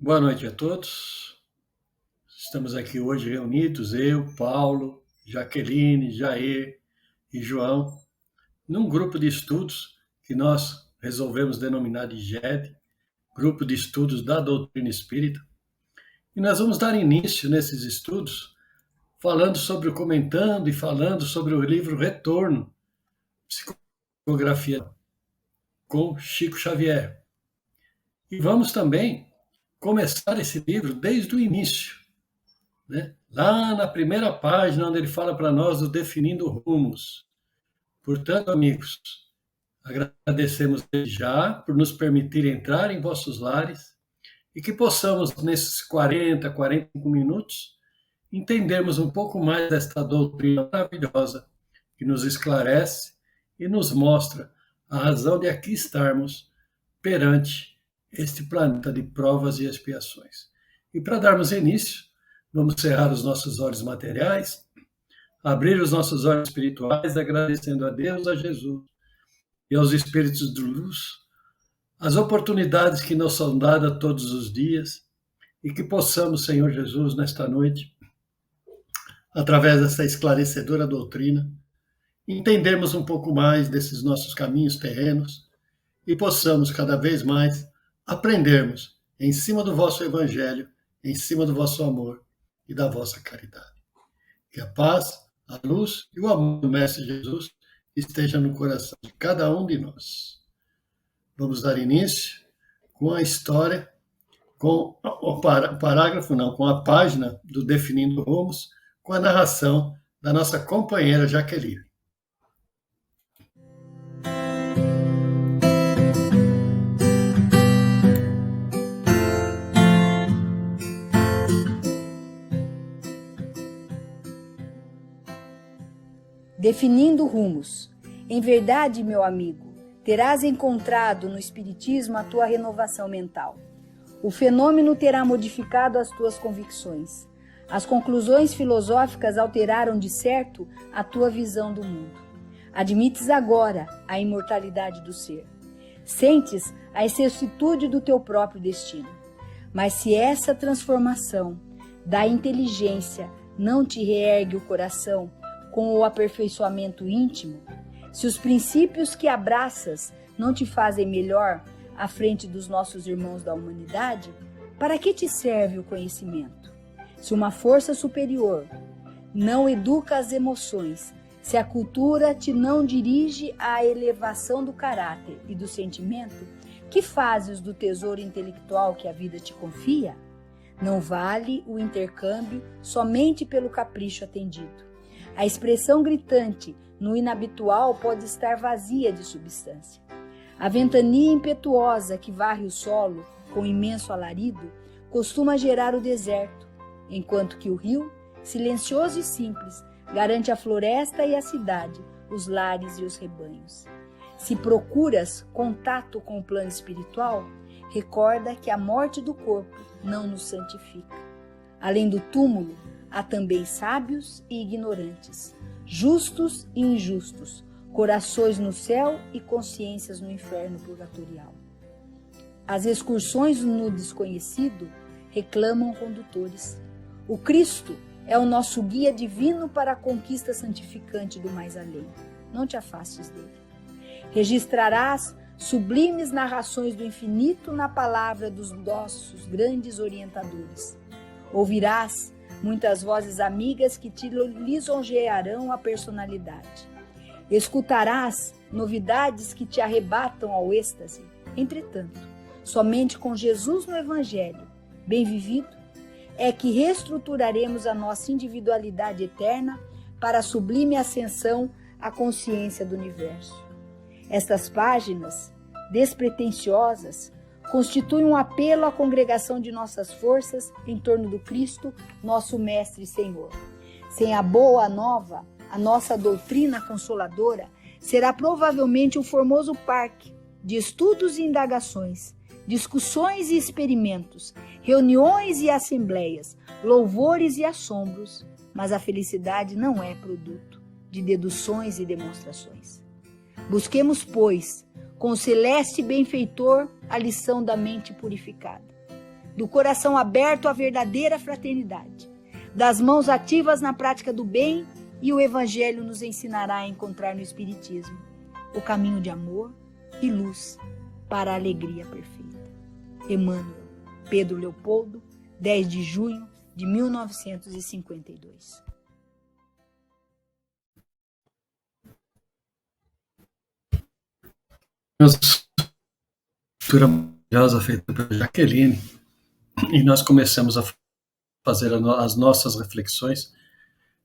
Boa noite a todos. Estamos aqui hoje reunidos, eu, Paulo, Jaqueline, Jair e João, num grupo de estudos que nós resolvemos denominar de GED, Grupo de Estudos da Doutrina Espírita. E nós vamos dar início nesses estudos comentando e falando sobre o livro Retorno, Psicografia com Chico Xavier. E vamos também começar esse livro desde o início, né? Lá na primeira página, onde ele fala para nós do Definindo Rumos. Portanto, amigos, agradecemos já por nos permitir entrar em vossos lares e que possamos, nesses 45 minutos, entendermos um pouco mais desta doutrina maravilhosa que nos esclarece e nos mostra a razão de aqui estarmos perante este planeta de provas e expiações. E para darmos início, vamos cerrar os nossos olhos materiais, abrir os nossos olhos espirituais, agradecendo a Deus, a Jesus e aos Espíritos de luz, as oportunidades que nos são dadas todos os dias e que possamos, Senhor Jesus, nesta noite, através dessa esclarecedora doutrina, entendermos um pouco mais desses nossos caminhos terrenos e possamos cada vez mais aprendermos em cima do vosso Evangelho, em cima do vosso amor e da vossa caridade. Que a paz, a luz e o amor do Mestre Jesus esteja no coração de cada um de nós. Vamos dar início com a história, com o parágrafo, não, com a página do Definindo Rumos, com a narração da nossa companheira Jaqueline. Definindo rumos. Em verdade, meu amigo, terás encontrado no Espiritismo a tua renovação mental. O fenômeno terá modificado as tuas convicções. As conclusões filosóficas alteraram de certo a tua visão do mundo. Admites agora a imortalidade do ser. Sentes a excessitude do teu próprio destino. Mas se essa transformação da inteligência não te reergue o coração com o aperfeiçoamento íntimo, se os princípios que abraças não te fazem melhor à frente dos nossos irmãos da humanidade, para que te serve o conhecimento? Se uma força superior não educa as emoções, se a cultura te não dirige à elevação do caráter e do sentimento, que fazes do tesouro intelectual que a vida te confia? Não vale o intercâmbio somente pelo capricho atendido. A expressão gritante no inabitual pode estar vazia de substância. A ventania impetuosa que varre o solo com imenso alarido costuma gerar o deserto, enquanto que o rio, silencioso e simples, garante a floresta e a cidade, os lares e os rebanhos. Se procuras contato com o plano espiritual, recorda que a morte do corpo não nos santifica. Além do túmulo, há também sábios e ignorantes, justos e injustos, corações no céu e consciências no inferno purgatorial. As excursões no desconhecido reclamam condutores. O Cristo é o nosso guia divino para a conquista santificante do mais além. Não te afastes dele. Registrarás sublimes narrações do infinito na palavra dos nossos grandes orientadores. Ouvirás muitas vozes amigas que te lisonjearão a personalidade. Escutarás novidades que te arrebatam ao êxtase. Entretanto, somente com Jesus no Evangelho, bem vivido, é que reestruturaremos a nossa individualidade eterna para a sublime ascensão à consciência do universo. Estas páginas, despretensiosas, constitui um apelo à congregação de nossas forças em torno do Cristo, nosso Mestre e Senhor. Sem a boa nova, a nossa doutrina consoladora será provavelmente um formoso parque de estudos e indagações, discussões e experimentos, reuniões e assembleias, louvores e assombros, mas a felicidade não é produto de deduções e demonstrações. Busquemos, pois, com o celeste benfeitor, a lição da mente purificada. do coração aberto à verdadeira fraternidade, das mãos ativas na prática do bem, e o Evangelho nos ensinará a encontrar no Espiritismo o caminho de amor e luz para a alegria perfeita. Emmanuel, Pedro Leopoldo, 10 de junho de 1952. Leitura maravilhosa feita pela Jaqueline, e nós começamos a fazer as nossas reflexões.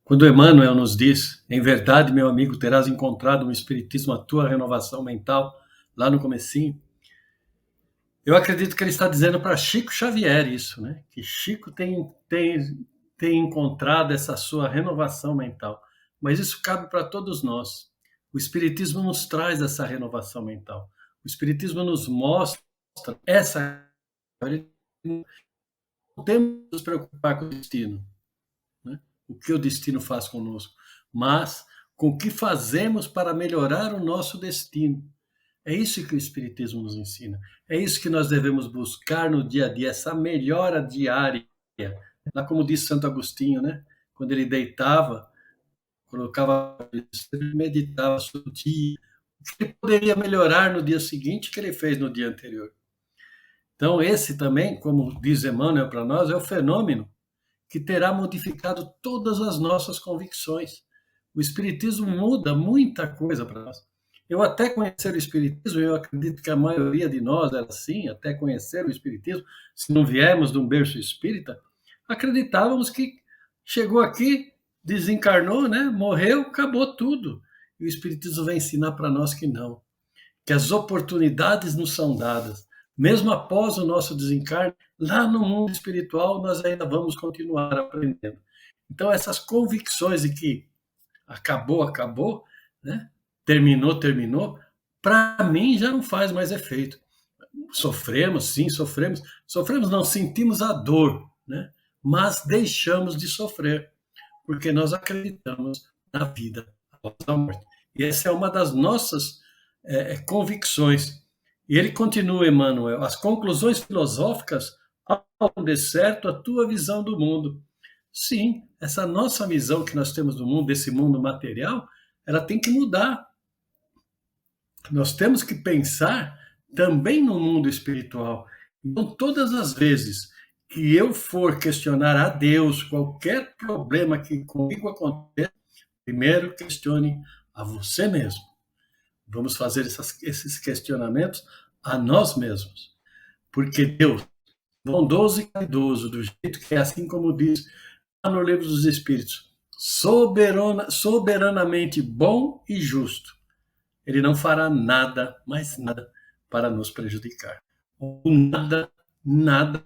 Quando Emmanuel nos diz: em verdade, meu amigo, terás encontrado no Espiritismo a tua renovação mental, lá no comecinho, eu acredito que ele está dizendo para Chico Xavier isso, né? Que Chico tem encontrado essa sua renovação mental. Mas isso cabe para todos nós. O Espiritismo nos traz essa renovação mental. O Espiritismo nos mostra essa... Não temos que nos preocupar com o destino, né? O que o destino faz conosco, mas com o que fazemos para melhorar o nosso destino. É isso que o Espiritismo nos ensina. É isso que nós devemos buscar no dia a dia, essa melhora diária. Lá como diz Santo Agostinho, né? Quando ele deitava, colocava, ele meditava sobre o dia, o que ele poderia melhorar no dia seguinte que ele fez no dia anterior. Então, esse também, como diz Emmanuel para nós, é o fenômeno que terá modificado todas as nossas convicções. O Espiritismo muda muita coisa para nós. Eu até conhecer o Espiritismo, eu acredito que a maioria de nós era assim, até conhecer o Espiritismo, se não viemos de um berço espírita, acreditávamos que chegou aqui, desencarnou, né? Morreu, acabou tudo. E o Espiritismo vai ensinar para nós que não, que as oportunidades nos são dadas. Mesmo após o nosso desencarne, lá no mundo espiritual, nós ainda vamos continuar aprendendo. Então, essas convicções de que acabou, né? Terminou, para mim já não faz mais efeito. Sofremos, sim, sofremos, não sentimos a dor, né? Mas deixamos de sofrer, porque nós acreditamos na vida após a morte. E essa é uma das nossas convicções. E ele continua, Emmanuel: as conclusões filosóficas falam de certo a tua visão do mundo. Sim, essa nossa visão que nós temos do mundo, desse mundo material, ela tem que mudar. Nós temos que pensar também no mundo espiritual. Então, todas as vezes que eu for questionar a Deus qualquer problema que comigo aconteça, primeiro questione a você mesmo. Vamos fazer esses questionamentos a nós mesmos. Porque Deus, bondoso e caridoso, do jeito que é, assim como diz lá no Livro dos Espíritos, soberanamente bom e justo, ele não fará nada, mais nada, para nos prejudicar. Ou nada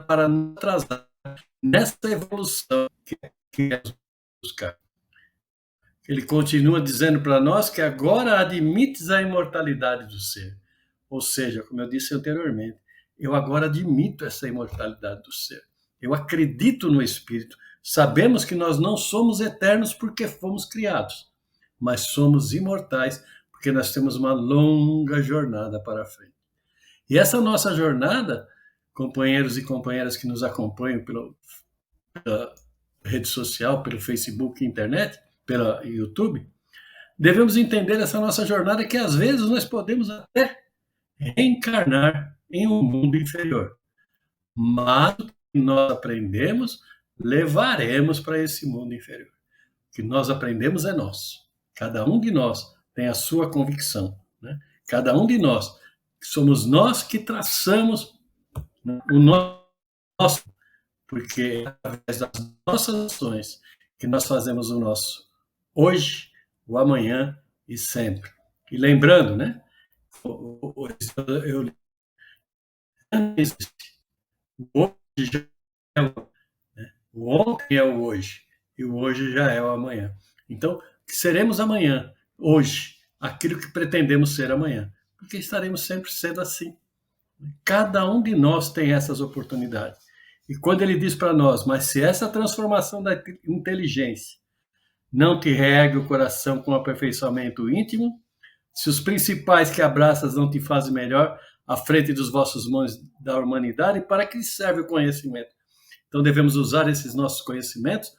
para nos atrasar nessa evolução que queremos buscar. Ele continua dizendo para nós que agora admites a imortalidade do ser. Ou seja, como eu disse anteriormente, eu agora admito essa imortalidade do ser. Eu acredito no Espírito. Sabemos que nós não somos eternos porque fomos criados, mas somos imortais porque nós temos uma longa jornada para frente. E essa nossa jornada, companheiros e companheiras que nos acompanham pela rede social, pelo Facebook, internet, pela YouTube, devemos entender essa nossa jornada que às vezes nós podemos até reencarnar em um mundo inferior. Mas o que nós aprendemos, levaremos para esse mundo inferior. O que nós aprendemos é nosso. Cada um de nós tem a sua convicção, né? Cada um de nós, somos nós que traçamos o nosso, porque é através das nossas ações que nós fazemos o nosso hoje, o amanhã e sempre. E lembrando, né? Hoje já é o ontem é o hoje e o hoje já é o amanhã. Então, seremos amanhã, hoje, aquilo que pretendemos ser amanhã, porque estaremos sempre sendo assim. Cada um de nós tem essas oportunidades. E quando ele diz para nós, mas se essa transformação da inteligência não te regue o coração com aperfeiçoamento íntimo, se os principais que abraças não te fazem melhor, à frente dos vossos mãos da humanidade, para que serve o conhecimento? Então devemos usar esses nossos conhecimentos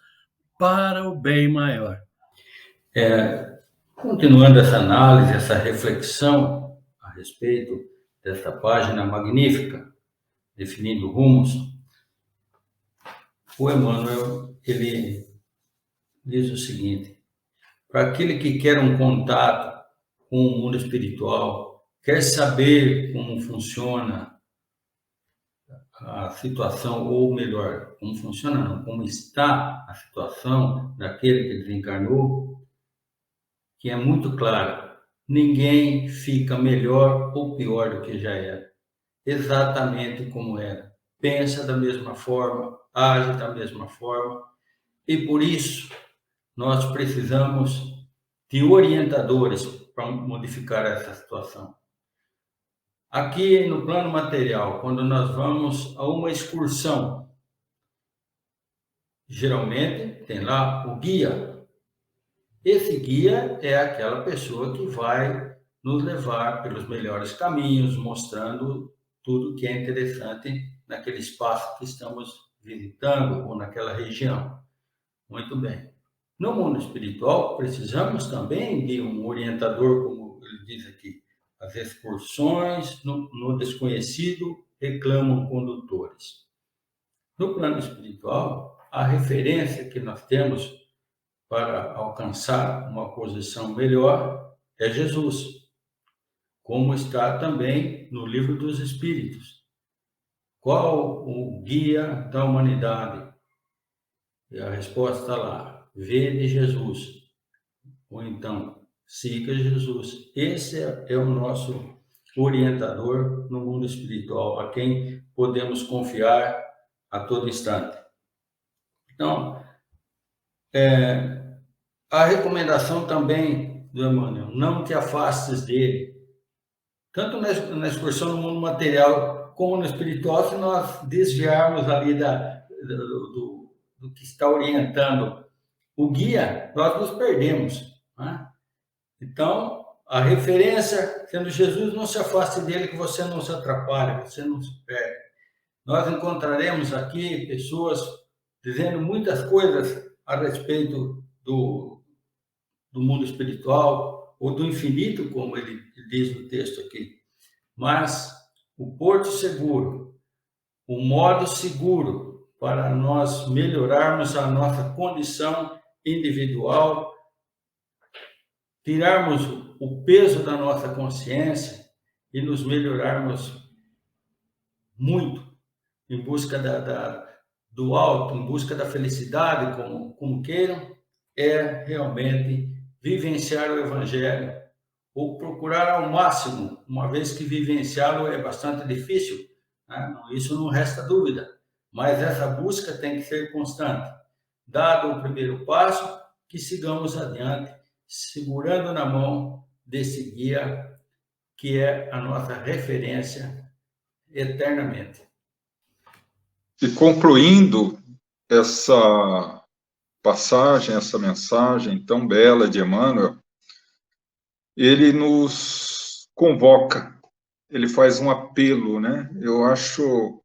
para o bem maior. Continuando essa análise, essa reflexão a respeito dessa página magnífica, definindo rumos, o Emmanuel, ele diz o seguinte: para aquele que quer um contato com o mundo espiritual, quer saber como funciona a situação, ou melhor, como funciona não, como está a situação daquele que desencarnou, que é muito claro, ninguém fica melhor ou pior do que já era, exatamente como era. Pensa da mesma forma, age da mesma forma, e por isso nós precisamos de orientadores para modificar essa situação. Aqui no plano material, quando nós vamos a uma excursão, geralmente tem lá o guia. Esse guia é aquela pessoa que vai nos levar pelos melhores caminhos, mostrando tudo que é interessante naquele espaço que estamos visitando ou naquela região. Muito bem. No mundo espiritual, precisamos também de um orientador, como ele diz aqui. As excursões no desconhecido reclamam condutores. No plano espiritual, a referência que nós temos para alcançar uma posição melhor é Jesus, como está também no Livro dos Espíritos. Qual o guia da humanidade? E a resposta está lá: vede Jesus. Ou então, siga Jesus. Esse é o nosso orientador no mundo espiritual, a quem podemos confiar a todo instante. Então, a recomendação também do Emmanuel: não te afastes dele. Tanto na excursão no mundo material como no espiritual, se nós desviarmos ali do que está orientando o guia, nós nos perdemos, né? Então, a referência, sendo Jesus, não se afaste dele, que você não se atrapalha, você não se perde. Nós encontraremos aqui pessoas dizendo muitas coisas a respeito do mundo espiritual, ou do infinito, como ele diz no texto aqui. Mas o porto seguro, o modo seguro para nós melhorarmos a nossa condição individual, tirarmos o peso da nossa consciência e nos melhorarmos muito em busca do alto, em busca da felicidade, como queiram, é realmente vivenciar o Evangelho, ou procurar ao máximo, uma vez que vivenciá-lo é bastante difícil, né? Isso não resta dúvida, mas essa busca tem que ser constante. Dado o primeiro passo, que sigamos adiante, segurando na mão desse guia, que é a nossa referência eternamente. E concluindo essa passagem, essa mensagem tão bela de Emmanuel, ele nos convoca, ele faz um apelo, né? Eu acho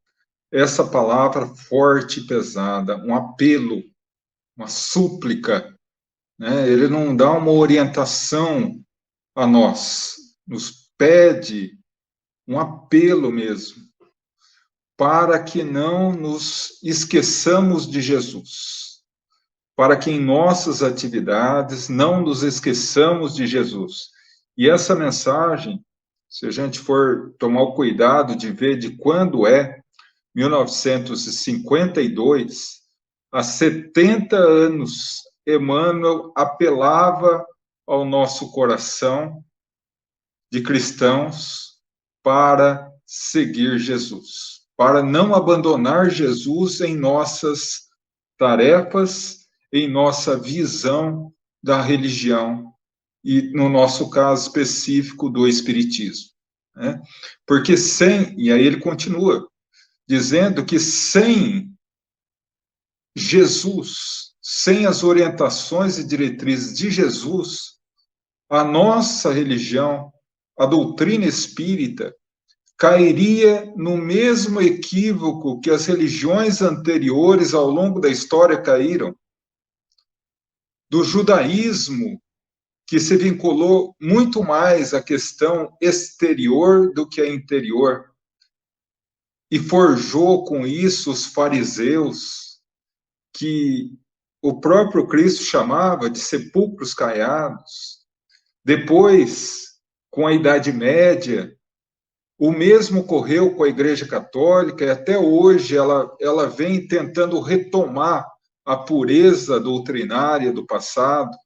essa palavra forte e pesada, um apelo, uma súplica, né? Ele não dá uma orientação a nós, nos pede um apelo mesmo, para que não nos esqueçamos de Jesus, para que em nossas atividades não nos esqueçamos de Jesus. E essa mensagem, se a gente for tomar o cuidado de ver de quando é, 1952, há 70 anos, Emmanuel apelava ao nosso coração de cristãos para seguir Jesus, para não abandonar Jesus em nossas tarefas, em nossa visão da religião e, no nosso caso específico, do Espiritismo, né? Porque e aí ele continua dizendo que sem Jesus, sem as orientações e diretrizes de Jesus, a nossa religião, a doutrina espírita, cairia no mesmo equívoco que as religiões anteriores ao longo da história caíram, do judaísmo, que se vinculou muito mais à questão exterior do que à interior, e forjou com isso os fariseus, que o próprio Cristo chamava de sepulcros caiados. Depois, com a Idade Média, o mesmo ocorreu com a Igreja Católica, e até hoje ela vem tentando retomar a pureza doutrinária do passado.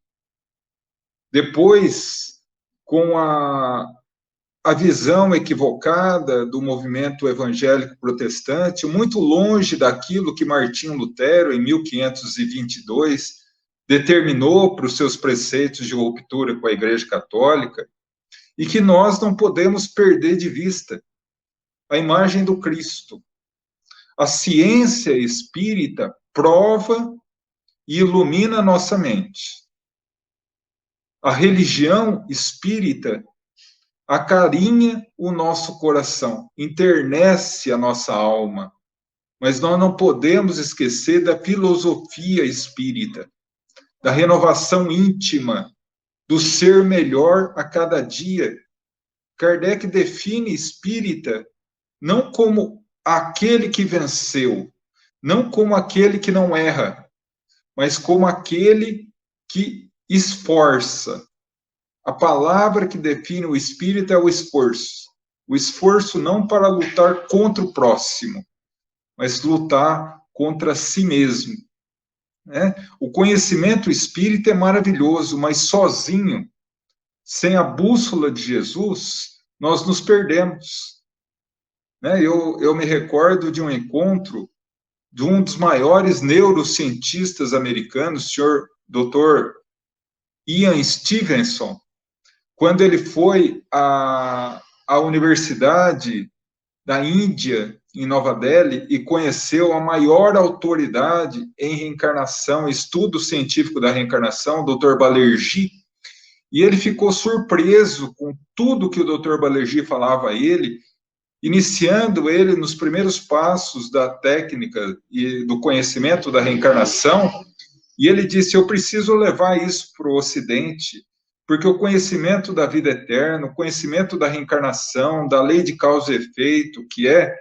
Depois, com a visão equivocada do movimento evangélico protestante, muito longe daquilo que Martinho Lutero, em 1522, determinou para os seus preceitos de ruptura com a Igreja Católica, e que nós não podemos perder de vista a imagem do Cristo. A ciência espírita prova e ilumina a nossa mente. A religião espírita acarinha o nosso coração, enternece a nossa alma, mas nós não podemos esquecer da filosofia espírita, da renovação íntima, do ser melhor a cada dia. Kardec define espírita não como aquele que venceu, não como aquele que não erra, mas como aquele que esforça. A palavra que define o espírito é o esforço. O esforço não para lutar contra o próximo, mas lutar contra si mesmo. Né? O conhecimento espírita é maravilhoso, mas sozinho, sem a bússola de Jesus, nós nos perdemos. Né? Eu me recordo de um encontro de um dos maiores neurocientistas americanos, o senhor Dr. Ian Stevenson, quando ele foi à Universidade da Índia, em Nova Delhi, e conheceu a maior autoridade em reencarnação, estudo científico da reencarnação, o Dr. Balerjee, e ele ficou surpreso com tudo que o Dr. Balerjee falava a ele, iniciando ele nos primeiros passos da técnica e do conhecimento da reencarnação, e ele disse, eu preciso levar isso para o Ocidente, porque o conhecimento da vida eterna, o conhecimento da reencarnação, da lei de causa e efeito, que é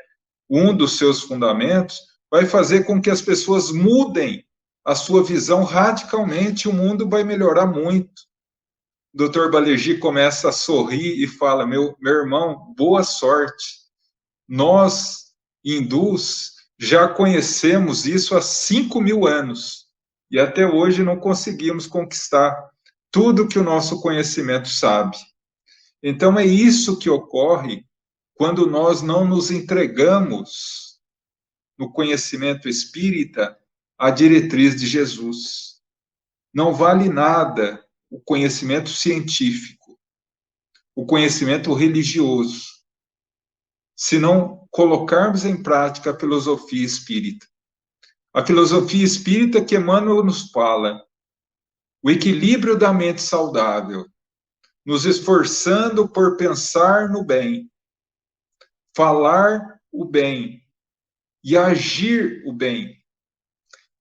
um dos seus fundamentos, vai fazer com que as pessoas mudem a sua visão radicalmente, e o mundo vai melhorar muito. O Dr. Balerjee começa a sorrir e fala, meu irmão, boa sorte. Nós, hindus, já conhecemos isso há 5.000 anos, e até hoje não conseguimos conquistar tudo que o nosso conhecimento sabe. Então, é isso que ocorre quando nós não nos entregamos no conhecimento espírita à diretriz de Jesus. Não vale nada o conhecimento científico, o conhecimento religioso, se não colocarmos em prática a filosofia espírita. A filosofia espírita que Emmanuel nos fala, o equilíbrio da mente saudável, nos esforçando por pensar no bem, falar o bem e agir o bem.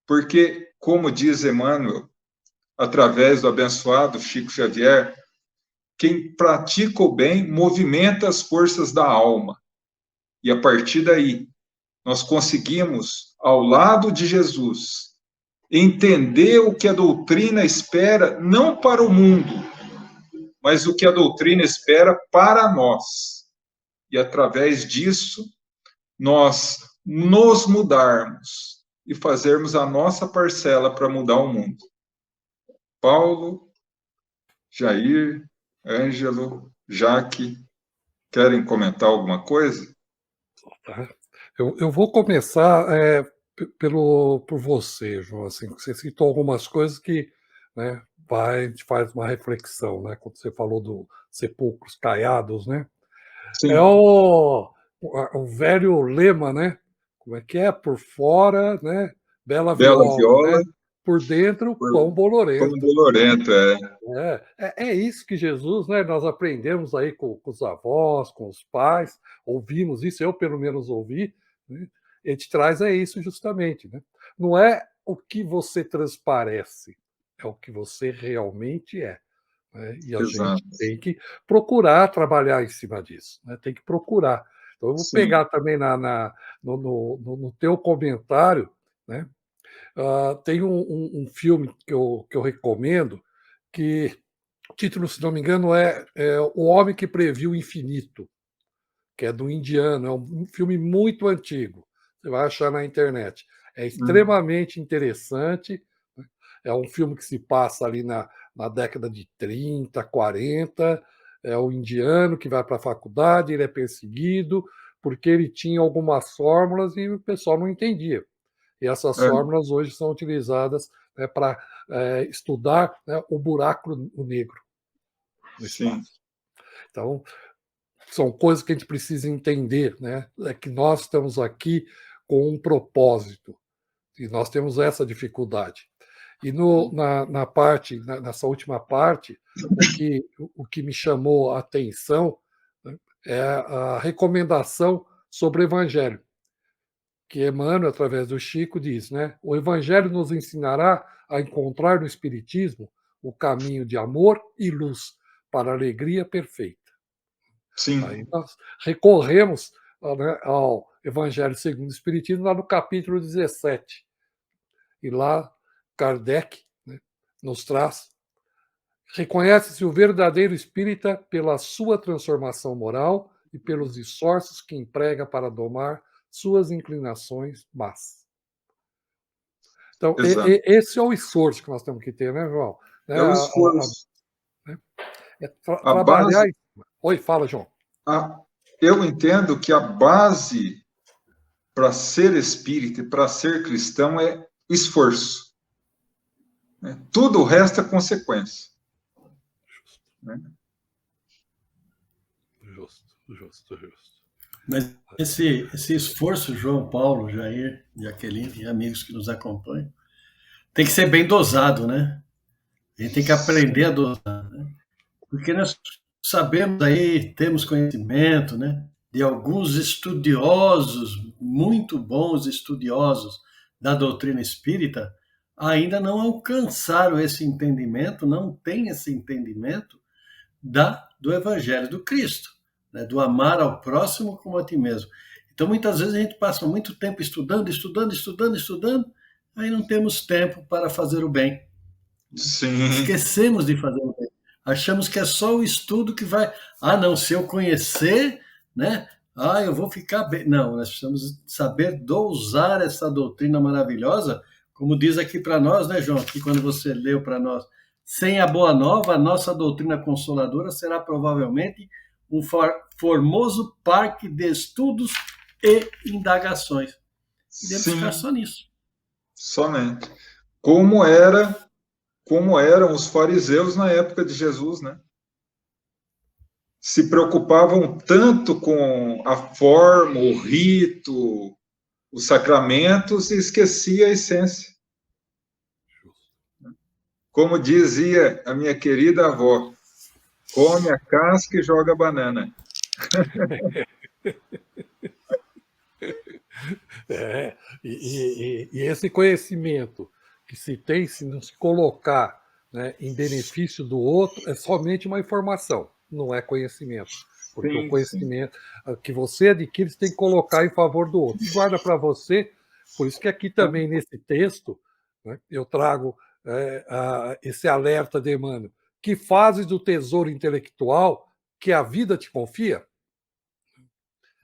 Porque, como diz Emmanuel, através do abençoado Chico Xavier, quem pratica o bem movimenta as forças da alma. E a partir daí, nós conseguimos, ao lado de Jesus, entender o que a doutrina espera, não para o mundo, mas o que a doutrina espera para nós. E através disso, nós nos mudarmos e fazermos a nossa parcela para mudar o mundo. Paulo, Jair, Ângelo, Jaque, querem comentar alguma coisa? Tá. Eu vou começar por você, João. Assim, você citou algumas coisas que, né, a gente faz uma reflexão, né? Quando você falou do sepulcros caiados, né? Sim. É o velho lema, né? Como é que é? Por fora, né? Bela viola, viola, né? por dentro, pão Como bolorento. bolorento, É isso que Jesus, né? Nós aprendemos aí com os avós, com os pais, ouvimos isso, eu pelo menos ouvi, né? Ele te traz isso justamente, né? Não é o que você transparece, é o que você realmente é. Né? E a gente exato. tem que procurar trabalhar em cima disso, né? Tem que procurar. Então, eu vou Sim. pegar também no teu comentário, né? Tem um filme que eu recomendo, que o título, se não me engano, é O Homem que Previu o Infinito, que é do indiano, é um filme muito antigo, você vai achar na internet. É extremamente interessante, né? É um filme que se passa ali na década de 30, 40, é o indiano que vai para a faculdade, ele é perseguido porque ele tinha algumas fórmulas e o pessoal não entendia. E essas É, fórmulas hoje são utilizadas, né, para estudar, né, o buraco negro no sim, espaço. Então, são coisas que a gente precisa entender, né? É que nós estamos aqui com um propósito e nós temos essa dificuldade. E nessa última parte, o que me chamou a atenção, né, é a recomendação sobre o Evangelho, que Emmanuel, através do Chico, diz, né? O Evangelho nos ensinará a encontrar no Espiritismo o caminho de amor e luz para a alegria perfeita. Aí sim, nós recorremos, né, ao Evangelho segundo o Espiritismo, lá no capítulo 17. E lá Kardec, né, nos traz: reconhece-se o verdadeiro espírita pela sua transformação moral e pelos esforços que emprega para domar suas inclinações más. Então, exato. esse é o esforço que nós temos que ter, né, João? Né, É o esforço. né, A trabalhar. base, Oi, fala, João. a, eu entendo que a base para ser espírita e para ser cristão é esforço. Né? Tudo o resto é consequência. Né? Justo, justo, justo. Mas esse esforço, João Paulo, Jair, Jaqueline e amigos que nos acompanham, tem que ser bem dosado, né? A gente tem que aprender a dosar, né? Porque nós sabemos aí, temos conhecimento, né, de alguns estudiosos, muito bons estudiosos da doutrina espírita, ainda não alcançaram esse entendimento, não têm esse entendimento do Evangelho do Cristo, né, do amar ao próximo como a ti mesmo. Então, muitas vezes a gente passa muito tempo estudando, aí não temos tempo para fazer o bem. Sim, Esquecemos de fazer o bem. Achamos que é só o estudo que vai. Ah, não, se eu conhecer, né? Ah, eu vou ficar bem. Não, nós precisamos saber dosar essa doutrina maravilhosa, como diz aqui para nós, né, João? Aqui quando você leu para nós. Sem a boa nova, a nossa doutrina consoladora será provavelmente um formoso parque de estudos e indagações. E devemos ficar sim, só nisso. somente. Como era, como eram os fariseus na época de Jesus, né? Se preocupavam tanto com a forma, o rito, os sacramentos e esquecia a essência. Como dizia a minha querida avó, come a casca e joga a banana. É, e esse conhecimento que se tem, se não se colocar, né, em benefício do outro, é somente uma informação, não é conhecimento. Porque o Sim, sim. conhecimento que você adquire, você tem que colocar em favor do outro. E guarda para você, por isso que aqui também nesse texto, né, eu trago esse alerta de Emmanuel: que fazes do tesouro intelectual que a vida te confia?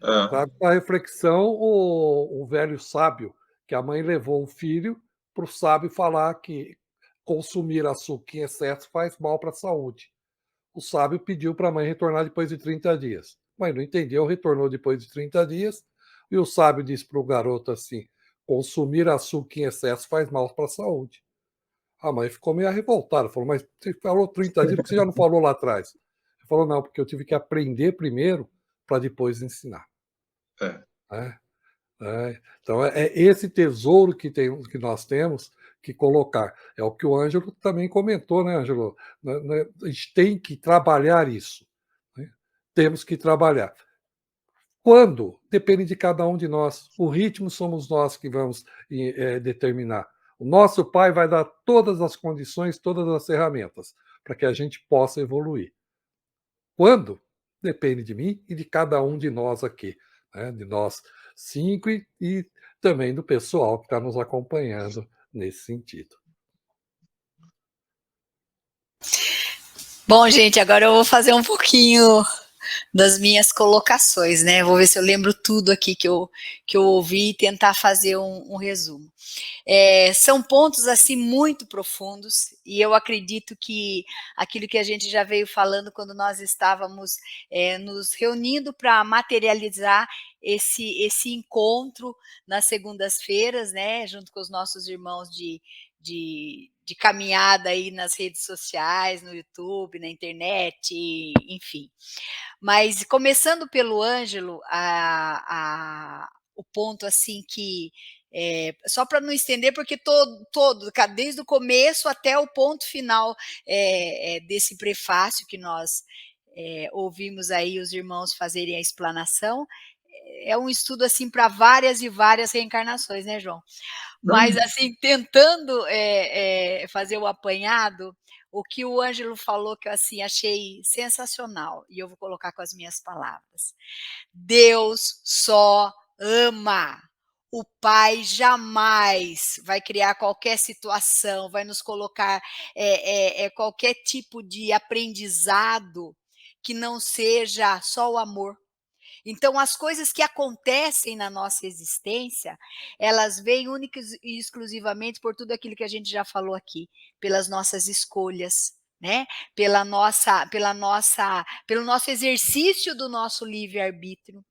É, Trago para reflexão o velho sábio, que a mãe levou o filho para o sábio falar que consumir açúcar em excesso faz mal para a saúde. O sábio pediu para a mãe retornar depois de 30 dias. A mãe não entendeu, retornou depois de 30 dias, e o sábio disse para o garoto assim: consumir açúcar em excesso faz mal para a saúde. A mãe ficou meio revoltada, falou: mas você falou 30 dias, por que você já não falou lá atrás? Ele falou: não, porque eu tive que aprender primeiro para depois ensinar. é. Né? Então, é esse tesouro que nós temos que colocar. É o que o Ângelo também comentou, né, Ângelo? A gente tem que trabalhar isso. Né? Temos que trabalhar. Quando? Depende de cada um de nós. O ritmo somos nós que vamos determinar. O nosso Pai vai dar todas as condições, todas as ferramentas para que a gente possa evoluir. Quando? Depende de mim e de cada um de nós aqui, né? De nós 5 e também do pessoal que está nos acompanhando nesse sentido. Bom, gente, agora eu vou fazer um pouquinho das minhas colocações, né? Vou ver se eu lembro tudo aqui que eu ouvi e tentar fazer um resumo. São pontos assim muito profundos e eu acredito que aquilo que a gente já veio falando quando nós estávamos nos reunindo para materializar esse encontro nas segundas-feiras, né, junto com os nossos irmãos de caminhada aí nas redes sociais, no YouTube, na internet, enfim. Mas começando pelo Ângelo, o ponto assim que só para não estender, porque desde o começo até o ponto final desse prefácio que nós ouvimos aí os irmãos fazerem a explanação, é um estudo assim para várias e várias reencarnações, né, João? Mas assim, tentando fazer o apanhado, o que o Ângelo falou que eu assim, achei sensacional, e eu vou colocar com as minhas palavras. Deus só ama. O Pai jamais vai criar qualquer situação, vai nos colocar qualquer tipo de aprendizado que não seja só o amor. Então, as coisas que acontecem na nossa existência, elas vêm única e exclusivamente por tudo aquilo que a gente já falou aqui, pelas nossas escolhas, né? Pelo nosso exercício do nosso livre-arbítrio.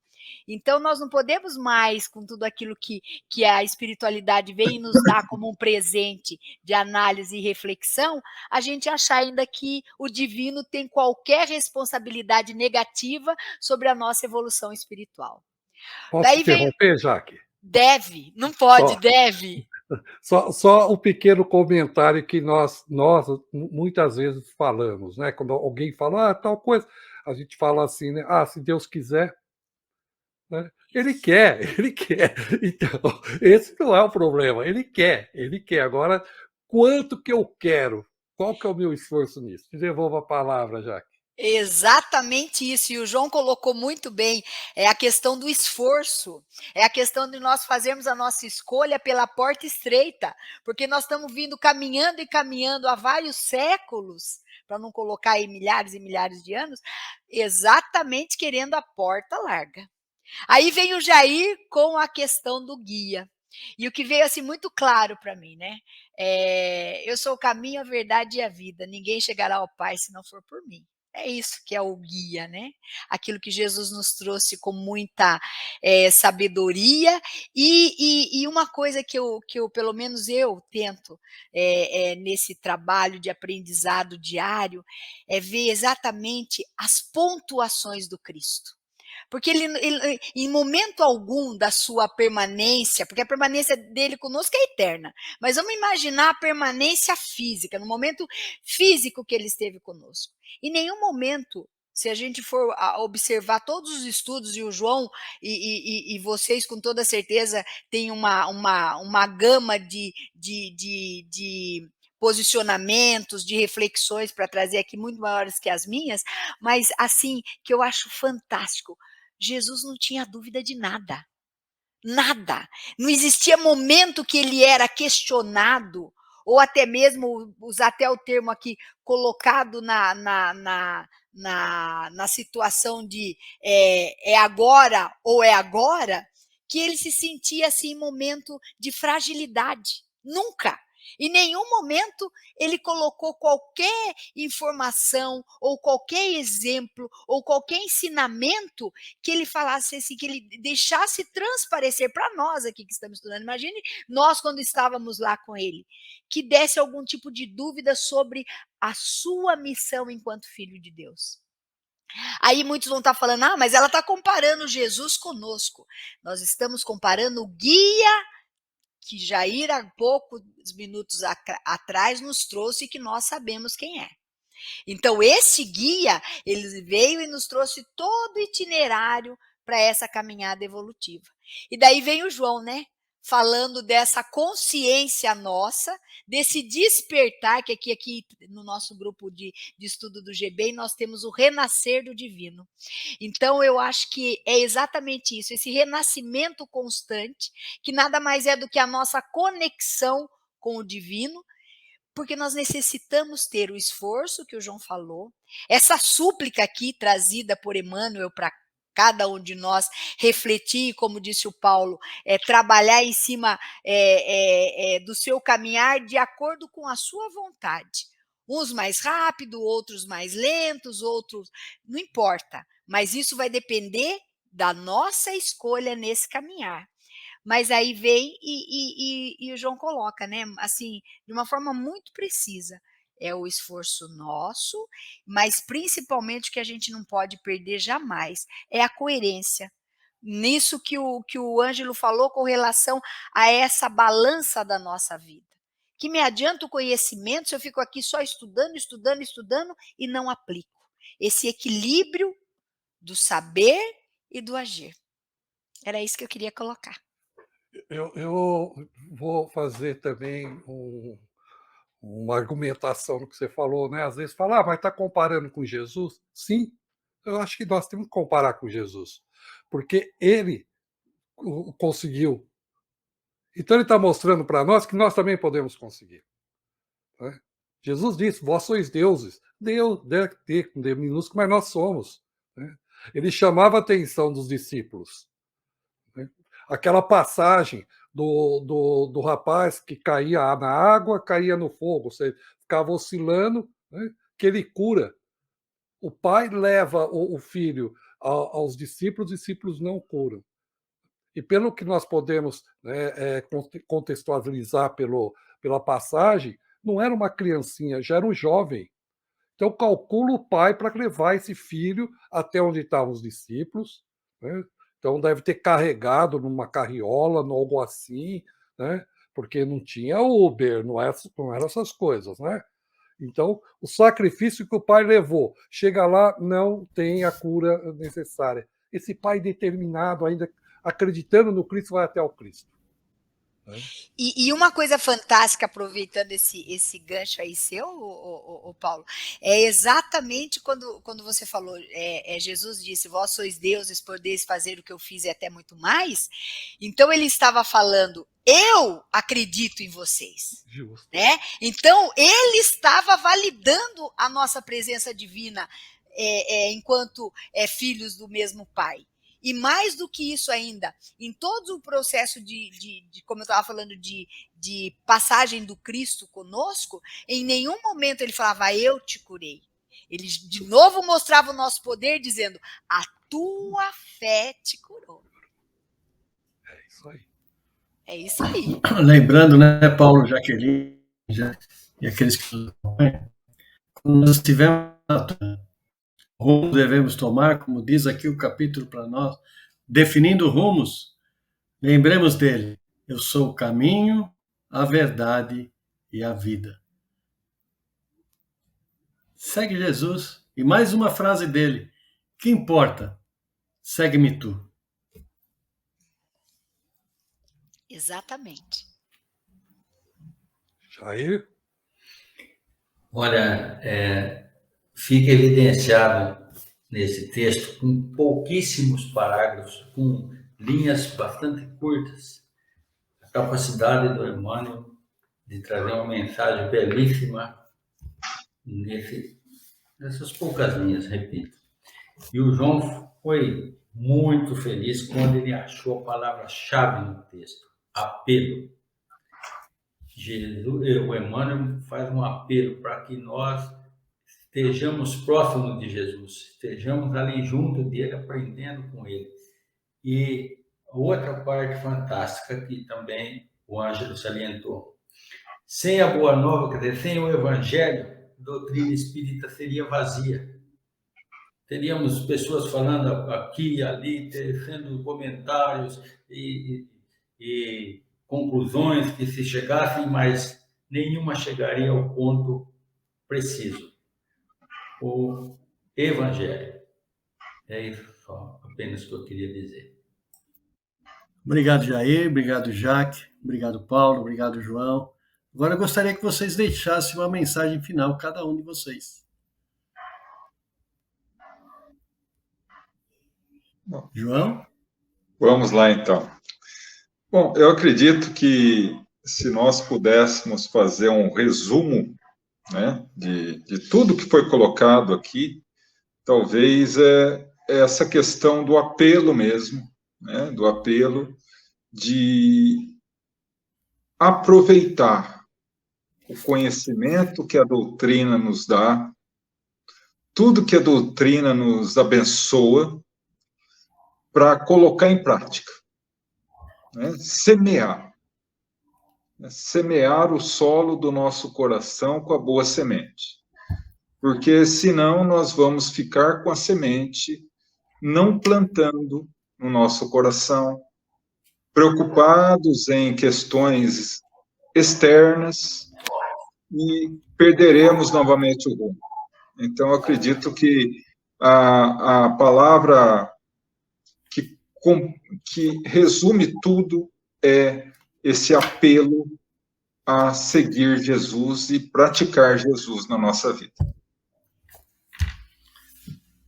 Então, nós não podemos mais, com tudo aquilo que a espiritualidade vem nos dar como um presente de análise e reflexão, a gente achar ainda que o divino tem qualquer responsabilidade negativa sobre a nossa evolução espiritual. Posso Daí vem. interromper, Jaque? Deve, não pode, Só, deve. só um pequeno comentário que nós muitas vezes falamos, né? Quando alguém fala tal coisa, a gente fala assim, né? Se Deus quiser. Né? Ele quer, ele quer. Então, esse não é o problema. Ele quer. Agora, quanto que eu quero? Qual que é o meu esforço nisso? Te devolvo a palavra, Jaque. Exatamente isso, e o João colocou muito bem, é a questão do esforço, é a questão de nós fazermos a nossa escolha pela porta estreita, porque nós estamos vindo caminhando e caminhando há vários séculos, para não colocar aí milhares e milhares de anos, exatamente querendo a porta larga. Aí vem o Jair com a questão do guia. E o que veio assim muito claro para mim, né? Eu sou o caminho, a verdade e a vida. Ninguém chegará ao Pai se não for por mim. É isso que é o guia, né? Aquilo que Jesus nos trouxe com muita sabedoria e uma coisa que eu, pelo menos eu tento nesse trabalho de aprendizado diário, é ver exatamente as pontuações do Cristo. Porque ele, em momento algum da sua permanência, porque a permanência dele conosco é eterna, mas vamos imaginar a permanência física, no momento físico que ele esteve conosco. Em nenhum momento, se a gente for observar todos os estudos, e o João e vocês com toda certeza têm uma gama de posicionamentos, de reflexões para trazer aqui muito maiores que as minhas, mas assim, que eu acho fantástico. Jesus não tinha dúvida de nada. Nada. Não existia momento que ele era questionado, ou até mesmo, usar até o termo aqui, colocado na situação de é agora ou é agora, que ele se sentia assim em momento de fragilidade. Nunca. Em nenhum momento ele colocou qualquer informação ou qualquer exemplo ou qualquer ensinamento que ele falasse assim, que ele deixasse transparecer para nós aqui que estamos estudando. Imagine nós quando estávamos lá com ele, que desse algum tipo de dúvida sobre a sua missão enquanto filho de Deus. Aí muitos vão estar falando, mas ela está comparando Jesus conosco. Nós estamos comparando o guia que Jair, há poucos minutos atrás, nos trouxe, que nós sabemos quem é. Então, esse guia, ele veio e nos trouxe todo o itinerário para essa caminhada evolutiva. E daí vem o João, né? Falando dessa consciência nossa, desse despertar, que aqui no nosso grupo de estudo do GB, nós temos o renascer do divino. Então, eu acho que é exatamente isso, esse renascimento constante, que nada mais é do que a nossa conexão com o divino, porque nós necessitamos ter o esforço que o João falou, essa súplica aqui trazida por Emmanuel para cada um de nós refletir, como disse o Paulo, trabalhar em cima do seu caminhar de acordo com a sua vontade. Uns mais rápido, outros mais lentos, outros... Não importa, mas isso vai depender da nossa escolha nesse caminhar. Mas aí vem e o João coloca, né, assim, de uma forma muito precisa. É o esforço nosso, mas principalmente o que a gente não pode perder jamais é a coerência. Nisso que o Ângelo falou com relação a essa balança da nossa vida. Que me adianta o conhecimento se eu fico aqui só estudando, estudando, estudando e não aplico. Esse equilíbrio do saber e do agir. Era isso que eu queria colocar. Eu vou fazer também uma argumentação no que você falou, né? Às vezes fala, mas está comparando com Jesus? Sim, eu acho que nós temos que comparar com Jesus, porque ele conseguiu. Então ele está mostrando para nós que nós também podemos conseguir. Né? Jesus disse, vós sois deuses. Deus deve ter com D minúsculo, mas nós somos. Né? Ele chamava a atenção dos discípulos. Né? Aquela passagem do rapaz que caía na água, caía no fogo, você ficava oscilando, né? Que ele cura. O pai leva o filho aos discípulos, os discípulos não curam. E pelo que nós podemos, né, contextualizar pela passagem, não era uma criancinha, já era um jovem. Então calcula o pai para levar esse filho até onde estavam os discípulos, né? Então deve ter carregado numa carriola, algo assim, né? Porque não tinha Uber, não eram essas coisas, né? Então, o sacrifício que o pai levou, chega lá, não tem a cura necessária. Esse pai determinado, ainda acreditando no Cristo, vai até o Cristo. Né? E uma coisa fantástica, aproveitando esse gancho aí seu, o Paulo, é exatamente quando você falou, Jesus disse, vós sois deuses, podeis fazer o que eu fiz e até muito mais. Então ele estava falando, eu acredito em vocês. Justo. Né? Então ele estava validando a nossa presença divina enquanto filhos do mesmo Pai. E mais do que isso ainda, em todo o processo como eu estava falando, de passagem do Cristo conosco, em nenhum momento ele falava, eu te curei. Ele de novo mostrava o nosso poder, dizendo, a tua fé te curou. É isso aí. É isso aí. Lembrando, né, Paulo, Jaqueline e aqueles que nos acompanham, quando nós estivermos rumo devemos tomar, como diz aqui o capítulo para nós, definindo rumos, lembremos dele. Eu sou o caminho, a verdade e a vida. Segue Jesus. E mais uma frase dele. Que importa? Segue-me tu. Exatamente. Jair? Olha, fica evidenciado nesse texto, com pouquíssimos parágrafos, com linhas bastante curtas, a capacidade do Emmanuel de trazer uma mensagem belíssima nessas poucas linhas, repito. E o João foi muito feliz quando ele achou a palavra-chave no texto, apelo. O Emmanuel faz um apelo para que nós estejamos próximos de Jesus, estejamos ali junto dele, aprendendo com ele. E outra parte fantástica que também o Ângelo salientou. Sem a Boa Nova, quer dizer, sem o Evangelho, a doutrina espírita seria vazia. Teríamos pessoas falando aqui e ali, tecendo comentários e conclusões que se chegassem, mas nenhuma chegaria ao ponto preciso. O Evangelho. É isso só, apenas que eu queria dizer. Obrigado, Jair. Obrigado, Jaque. Obrigado, Paulo. Obrigado, João. Agora eu gostaria que vocês deixassem uma mensagem final, cada um de vocês. Bom, João? vamos lá, então. Bom, eu acredito que se nós pudéssemos fazer um resumo, né, de tudo que foi colocado aqui, talvez é essa questão do apelo mesmo, né, do apelo de aproveitar o conhecimento que a doutrina nos dá, tudo que a doutrina nos abençoa, para colocar em prática, né? Semear o solo do nosso coração com a boa semente, porque senão nós vamos ficar com a semente não plantando no nosso coração, preocupados em questões externas e perderemos novamente o rumo. Então, eu acredito que a palavra que resume tudo é esse apelo a seguir Jesus e praticar Jesus na nossa vida.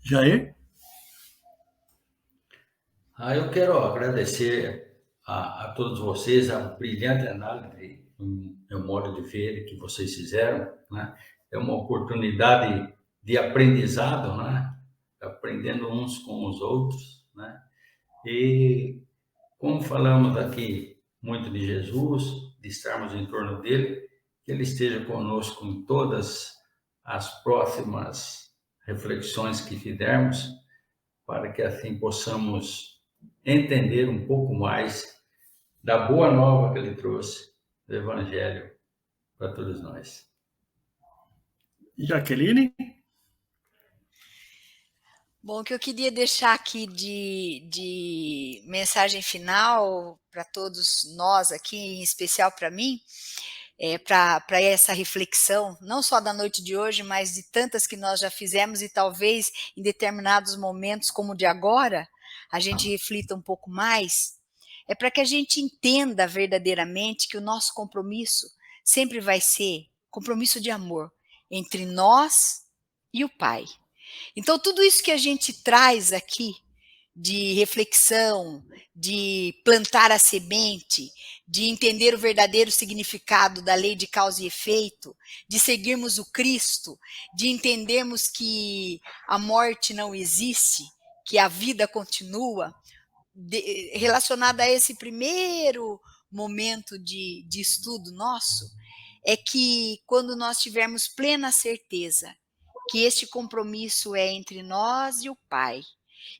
Jair? Eu quero agradecer a todos vocês a brilhante análise, no meu modo de ver, que vocês fizeram, né? É uma oportunidade de aprendizado, né? Aprendendo uns com os outros, né? E como falamos aqui muito de Jesus, de estarmos em torno dele, que ele esteja conosco em todas as próximas reflexões que fizermos, para que assim possamos entender um pouco mais da boa nova que ele trouxe, do Evangelho, para todos nós. Jaqueline? Bom, o que eu queria deixar aqui de mensagem final para todos nós aqui, em especial para mim, para essa reflexão, não só da noite de hoje, mas de tantas que nós já fizemos e talvez em determinados momentos, como o de agora, a gente reflita um pouco mais, é para que a gente entenda verdadeiramente que o nosso compromisso sempre vai ser compromisso de amor entre nós e o Pai. Então, tudo isso que a gente traz aqui, de reflexão, de plantar a semente, de entender o verdadeiro significado da lei de causa e efeito, de seguirmos o Cristo, de entendermos que a morte não existe, que a vida continua, relacionada a esse primeiro momento de estudo nosso, é que quando nós tivermos plena certeza que este compromisso é entre nós e o Pai,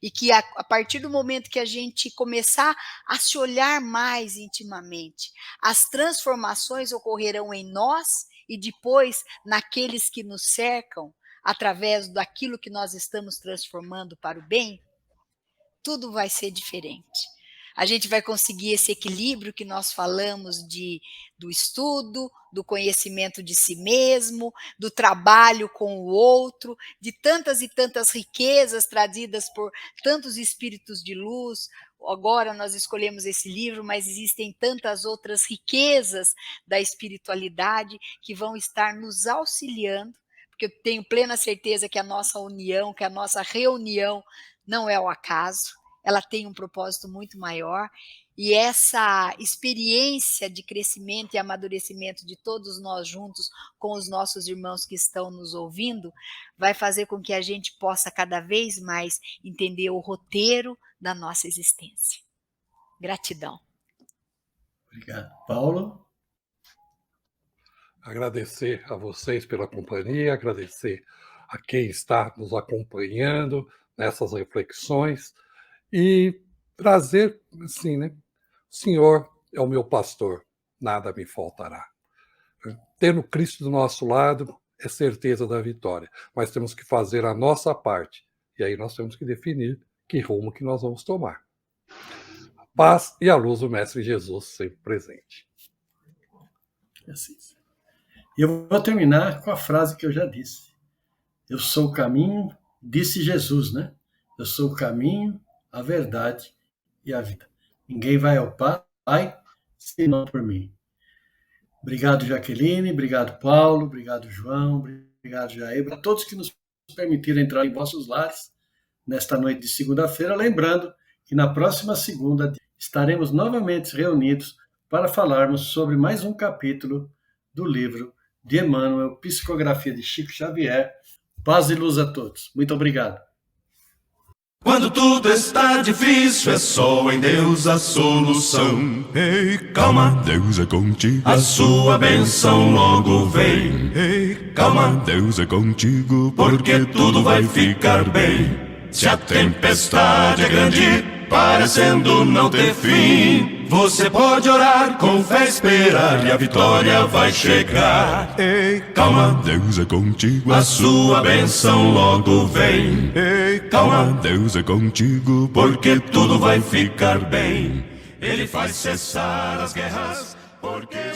e que a partir do momento que a gente começar a se olhar mais intimamente, as transformações ocorrerão em nós e depois naqueles que nos cercam, através daquilo que nós estamos transformando para o bem, tudo vai ser diferente. A gente vai conseguir esse equilíbrio que nós falamos do estudo, do conhecimento de si mesmo, do trabalho com o outro, de tantas e tantas riquezas trazidas por tantos espíritos de luz. Agora nós escolhemos esse livro, mas existem tantas outras riquezas da espiritualidade que vão estar nos auxiliando, porque eu tenho plena certeza que a nossa união, que a nossa reunião não é o acaso. Ela tem um propósito muito maior, e essa experiência de crescimento e amadurecimento de todos nós juntos com os nossos irmãos que estão nos ouvindo, vai fazer com que a gente possa cada vez mais entender o roteiro da nossa existência. Gratidão. Obrigado. Paulo? Agradecer a vocês pela companhia, agradecer a quem está nos acompanhando nessas reflexões, e trazer, assim, né? O Senhor é o meu pastor, nada me faltará. Tendo Cristo do nosso lado é certeza da vitória, mas temos que fazer a nossa parte, e aí nós temos que definir que rumo que nós vamos tomar. Paz e a luz do Mestre Jesus sempre presente. Assim. Eu vou terminar com a frase que eu já disse. Eu sou o caminho, disse Jesus, né? Eu sou o caminho, a verdade e a vida. Ninguém vai ao Pai senão por mim. Obrigado, Jaqueline, obrigado, Paulo, obrigado, João, obrigado, Jair, para todos que nos permitiram entrar em vossos lares nesta noite de segunda-feira, lembrando que na próxima segunda estaremos novamente reunidos para falarmos sobre mais um capítulo do livro de Emmanuel, Psicografia de Chico Xavier. Paz e luz a todos. Muito obrigado. Quando tudo está difícil, é só em Deus a solução. Ei, calma, Deus é contigo, a sua bênção logo vem. Ei, calma, Deus é contigo, porque tudo vai ficar bem. Se a tempestade é grande, parecendo não ter fim, você pode orar, com fé esperar e a vitória vai chegar. Ei, calma, Deus é contigo, a sua bênção logo vem. Ei, calma, Deus é contigo, porque tudo vai ficar bem. Ele faz cessar as guerras, porque